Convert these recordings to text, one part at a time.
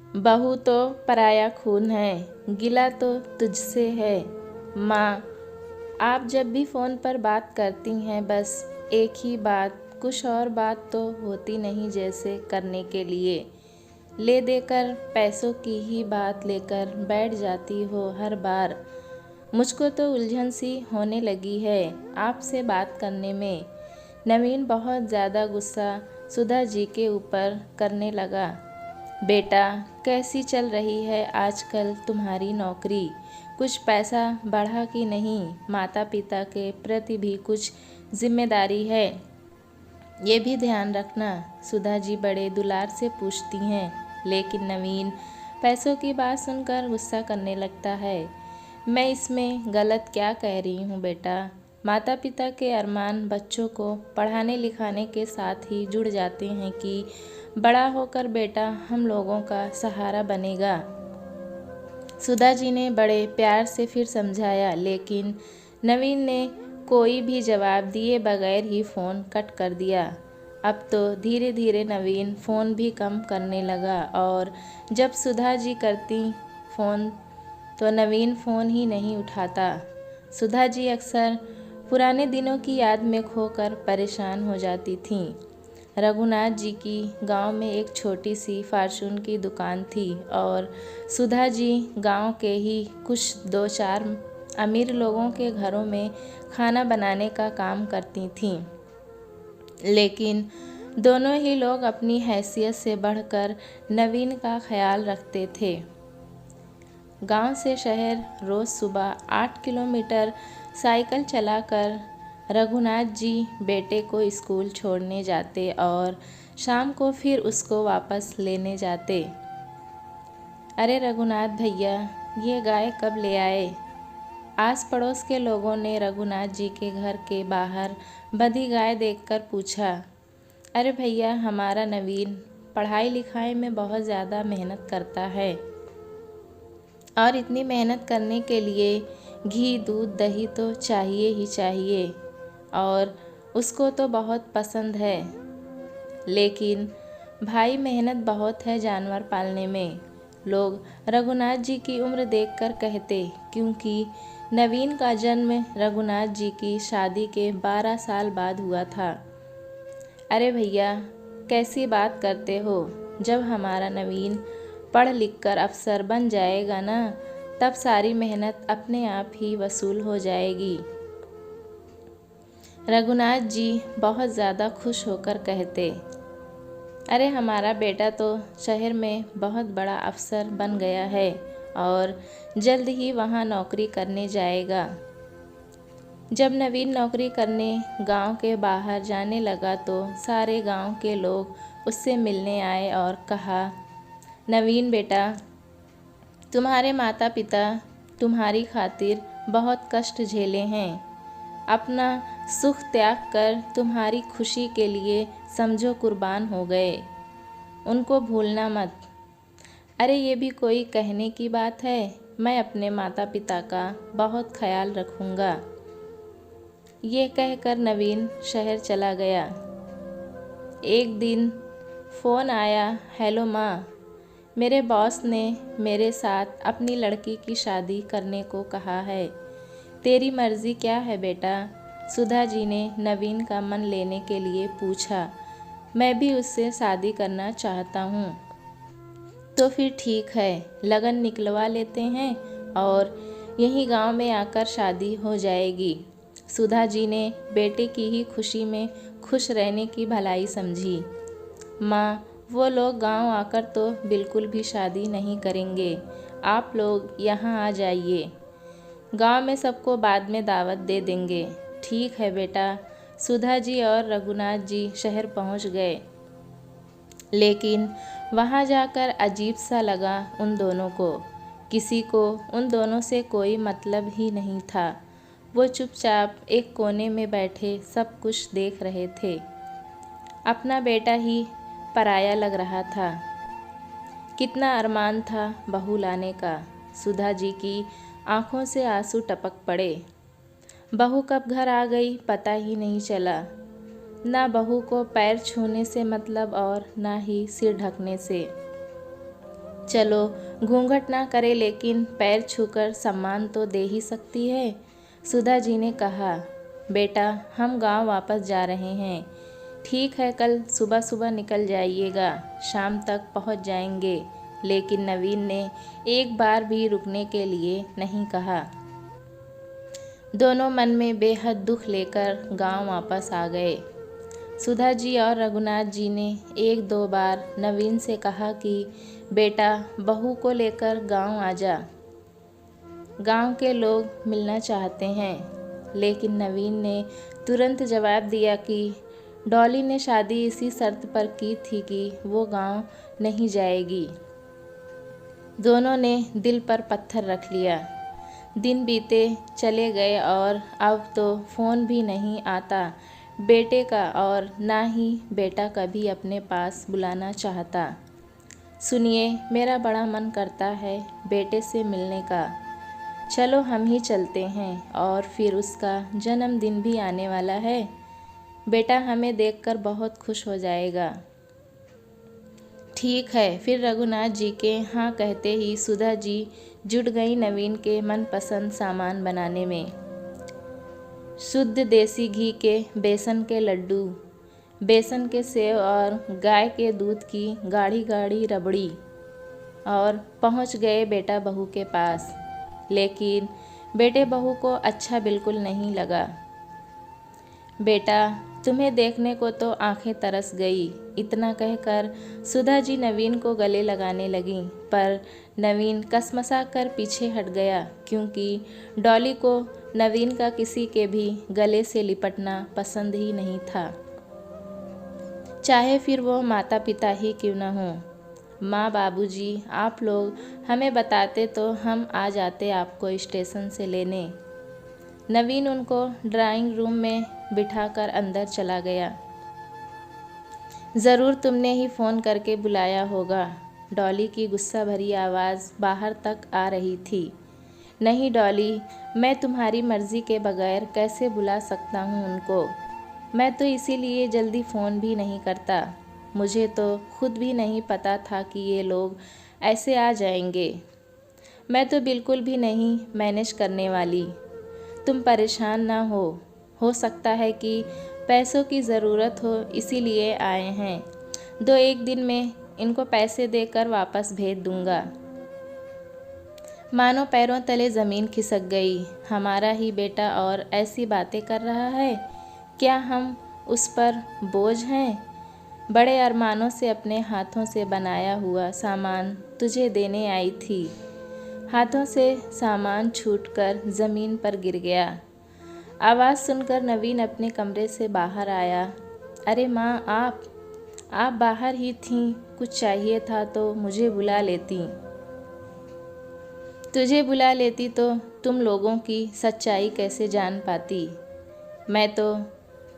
बहू तो पराया खून है, गिला तो तुझसे है। माँ, आप जब भी फ़ोन पर बात करती हैं बस एक ही बात, कुछ और बात तो होती नहीं जैसे करने के लिए। ले देकर पैसों की ही बात लेकर बैठ जाती हो हर बार। मुझको तो उलझन सी होने लगी है आपसे बात करने में। नवीन बहुत ज़्यादा गुस्सा सुधा जी के ऊपर करने लगा। बेटा, कैसी चल रही है आजकल तुम्हारी नौकरी? कुछ पैसा बढ़ा कि नहीं? माता पिता के प्रति भी कुछ जिम्मेदारी है, ये भी ध्यान रखना। सुधा जी बड़े दुलार से पूछती हैं, लेकिन नवीन पैसों की बात सुनकर गुस्सा करने लगता है। मैं इसमें गलत क्या कह रही हूँ बेटा? माता पिता के अरमान बच्चों को पढ़ाने लिखाने के साथ ही जुड़ जाते हैं कि बड़ा होकर बेटा हम लोगों का सहारा बनेगा। सुधा जी ने बड़े प्यार से फिर समझाया, लेकिन नवीन ने कोई भी जवाब दिए बगैर ही फ़ोन कट कर दिया। अब तो धीरे धीरे नवीन फ़ोन भी कम करने लगा और जब सुधा जी करती फ़ोन तो नवीन फ़ोन ही नहीं उठाता। सुधा जी अक्सर पुराने दिनों की याद में खोकर परेशान हो जाती थीं। रघुनाथ जी की गांव में एक छोटी सी फार्चून की दुकान थी और सुधा जी गांव के ही कुछ दो चार अमीर लोगों के घरों में खाना बनाने का काम करती थीं। लेकिन दोनों ही लोग अपनी हैसियत से बढ़कर नवीन का ख्याल रखते थे। गांव से शहर रोज़ सुबह 8 किलोमीटर साइकिल चलाकर रघुनाथ जी बेटे को स्कूल छोड़ने जाते और शाम को फिर उसको वापस लेने जाते। अरे रघुनाथ भैया, ये गाय कब ले आए? आस पड़ोस के लोगों ने रघुनाथ जी के घर के बाहर बंधी गाय देखकर पूछा। अरे भैया, हमारा नवीन पढ़ाई लिखाई में बहुत ज़्यादा मेहनत करता है और इतनी मेहनत करने के लिए घी दूध दही तो चाहिए ही चाहिए और उसको तो बहुत पसंद है। लेकिन भाई, मेहनत बहुत है जानवर पालने में, लोग रघुनाथ जी की उम्र देखकर कहते, क्योंकि नवीन का जन्म रघुनाथ जी की शादी के 12 साल बाद हुआ था। अरे भैया, कैसी बात करते हो? जब हमारा नवीन पढ़ लिख कर अफसर बन जाएगा ना, तब सारी मेहनत अपने आप ही वसूल हो जाएगी। रघुनाथ जी बहुत ज़्यादा खुश होकर कहते, अरे हमारा बेटा तो शहर में बहुत बड़ा अफसर बन गया है और जल्द ही वहाँ नौकरी करने जाएगा। जब नवीन नौकरी करने गांव के बाहर जाने लगा तो सारे गांव के लोग उससे मिलने आए और कहा, नवीन बेटा, तुम्हारे माता पिता तुम्हारी खातिर बहुत कष्ट झेले हैं, अपना सुख त्याग कर तुम्हारी खुशी के लिए समझो कुर्बान हो गए, उनको भूलना मत। अरे ये भी कोई कहने की बात है? मैं अपने माता पिता का बहुत ख्याल रखूँगा। ये कहकर नवीन शहर चला गया। एक दिन फ़ोन आया, हेलो माँ, मेरे बॉस ने मेरे साथ अपनी लड़की की शादी करने को कहा है, तेरी मर्ज़ी क्या है बेटा? सुधा जी ने नवीन का मन लेने के लिए पूछा। मैं भी उससे शादी करना चाहता हूँ। तो फिर ठीक है, लगन निकलवा लेते हैं और यहीं गांव में आकर शादी हो जाएगी। सुधा जी ने बेटे की ही खुशी में खुश रहने की भलाई समझी। माँ, वो लोग गांव आकर तो बिल्कुल भी शादी नहीं करेंगे, आप लोग यहाँ आ जाइए, गांव में सबको बाद में दावत दे देंगे। ठीक है बेटा। सुधा जी और रघुनाथ जी शहर पहुंच गए, लेकिन वहां जाकर अजीब सा लगा उन दोनों को। किसी को उन दोनों से कोई मतलब ही नहीं था। वो चुपचाप एक कोने में बैठे सब कुछ देख रहे थे। अपना बेटा ही पराया लग रहा था। कितना अरमान था बहू लाने का। सुधा जी की आंखों से आंसू टपक पड़े। बहू कब घर आ गई पता ही नहीं चला। ना बहू को पैर छूने से मतलब और ना ही सिर ढकने से। चलो घूंघट ना करे लेकिन पैर छूकर सम्मान तो दे ही सकती है। सुधा जी ने कहा, बेटा हम गांव वापस जा रहे हैं। ठीक है, कल सुबह सुबह निकल जाइएगा, शाम तक पहुंच जाएंगे। लेकिन नवीन ने एक बार भी रुकने के लिए नहीं कहा। दोनों मन में बेहद दुख लेकर गांव वापस आ गए। सुधा जी और रघुनाथ जी ने एक दो बार नवीन से कहा कि बेटा बहू को लेकर गांव आ जा, गांव के लोग मिलना चाहते हैं। लेकिन नवीन ने तुरंत जवाब दिया कि डॉली ने शादी इसी शर्त पर की थी कि वो गांव नहीं जाएगी। दोनों ने दिल पर पत्थर रख लिया। दिन बीते चले गए और अब तो फ़ोन भी नहीं आता बेटे का, और ना ही बेटा कभी अपने पास बुलाना चाहता। सुनिए, मेरा बड़ा मन करता है बेटे से मिलने का। चलो हम ही चलते हैं, और फिर उसका जन्मदिन भी आने वाला है। बेटा हमें देखकर बहुत खुश हो जाएगा। ठीक है। फिर रघुनाथ जी के हाँ कहते ही सुधा जी जुट गई नवीन के मनपसंद सामान बनाने में। शुद्ध देसी घी के बेसन के लड्डू, बेसन के सेव और गाय के दूध की गाढ़ी गाढ़ी रबड़ी। और पहुंच गए बेटा बहू के पास। लेकिन बेटे बहू को अच्छा बिल्कुल नहीं लगा। बेटा तुम्हें देखने को तो आंखें तरस गई। इतना कहकर सुधा जी नवीन को गले लगाने लगी, पर नवीन कसमसा कर पीछे हट गया, क्योंकि डॉली को नवीन का किसी के भी गले से लिपटना पसंद ही नहीं था, चाहे फिर वो माता पिता ही क्यों न हो। माँ बाबूजी आप लोग हमें बताते तो हम आ जाते आपको स्टेशन से लेने। नवीन उनको ड्राइंग रूम में बिठाकर अंदर चला गया। ज़रूर तुमने ही फ़ोन करके बुलाया होगा, डॉली की गुस्सा भरी आवाज़ बाहर तक आ रही थी। नहीं डॉली, मैं तुम्हारी मर्ज़ी के बगैर कैसे बुला सकता हूँ उनको। मैं तो इसीलिए जल्दी फ़ोन भी नहीं करता। मुझे तो खुद भी नहीं पता था कि ये लोग ऐसे आ जाएंगे। मैं तो बिल्कुल भी नहीं मैनेज करने वाली। तुम परेशान ना हो सकता है कि पैसों की ज़रूरत हो इसीलिए आए हैं। 2-1 दिन में इनको पैसे देकर वापस भेज दूंगा। मानो पैरों तले ज़मीन खिसक गई। हमारा ही बेटा और ऐसी बातें कर रहा है, क्या हम उस पर बोझ हैं? बड़े अरमानों से अपने हाथों से बनाया हुआ सामान तुझे देने आई थी। हाथों से सामान छूटकर ज़मीन पर गिर गया। आवाज़ सुनकर नवीन अपने कमरे से बाहर आया। अरे माँ, आप बाहर ही थीं। कुछ चाहिए था तो मुझे बुला लेती। तुझे बुला लेती तो तुम लोगों की सच्चाई कैसे जान पाती। मैं तो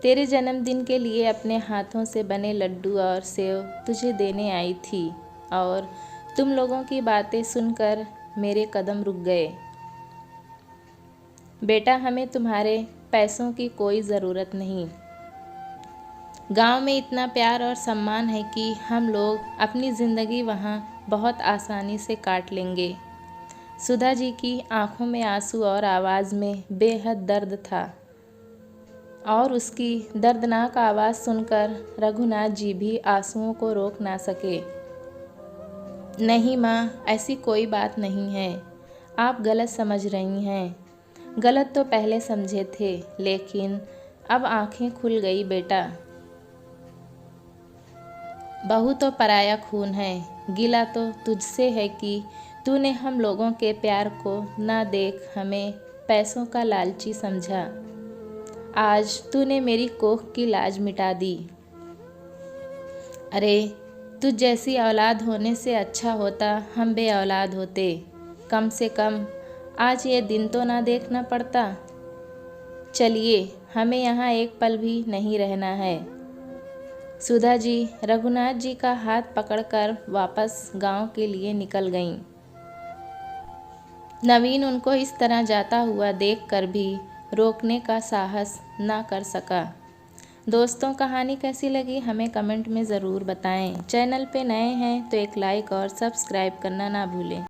तेरे जन्मदिन के लिए अपने हाथों से बने लड्डू और सेव तुझे देने आई थी, और तुम लोगों की बातें सुनकर मेरे कदम रुक गए। बेटा हमें तुम्हारे पैसों की कोई ज़रूरत नहीं। गांव में इतना प्यार और सम्मान है कि हम लोग अपनी ज़िंदगी वहाँ बहुत आसानी से काट लेंगे। सुधा जी की आंखों में आंसू और आवाज़ में बेहद दर्द था, और उसकी दर्दनाक आवाज़ सुनकर रघुनाथ जी भी आंसुओं को रोक ना सके। नहीं माँ, ऐसी कोई बात नहीं है। आप गलत समझ रही हैं। गलत तो पहले समझे थे, लेकिन अब आंखें खुल गई बेटा। बहू तो पराया खून है। गिला तो तुझसे है कि तूने हम लोगों के प्यार को ना देख हमें पैसों का लालची समझा। आज तूने मेरी कोख की लाज मिटा दी। अरे तुझ जैसी औलाद होने से अच्छा होता हम बे औलाद होते। कम से कम आज ये दिन तो ना देखना पड़ता। चलिए, हमें यहाँ एक पल भी नहीं रहना है। सुधा जी रघुनाथ जी का हाथ पकड़कर वापस गांव के लिए निकल गईं। नवीन उनको इस तरह जाता हुआ देखकर भी रोकने का साहस ना कर सका। दोस्तों, कहानी कैसी लगी हमें कमेंट में ज़रूर बताएं। चैनल पे नए हैं तो एक लाइक और सब्सक्राइब करना ना भूलें।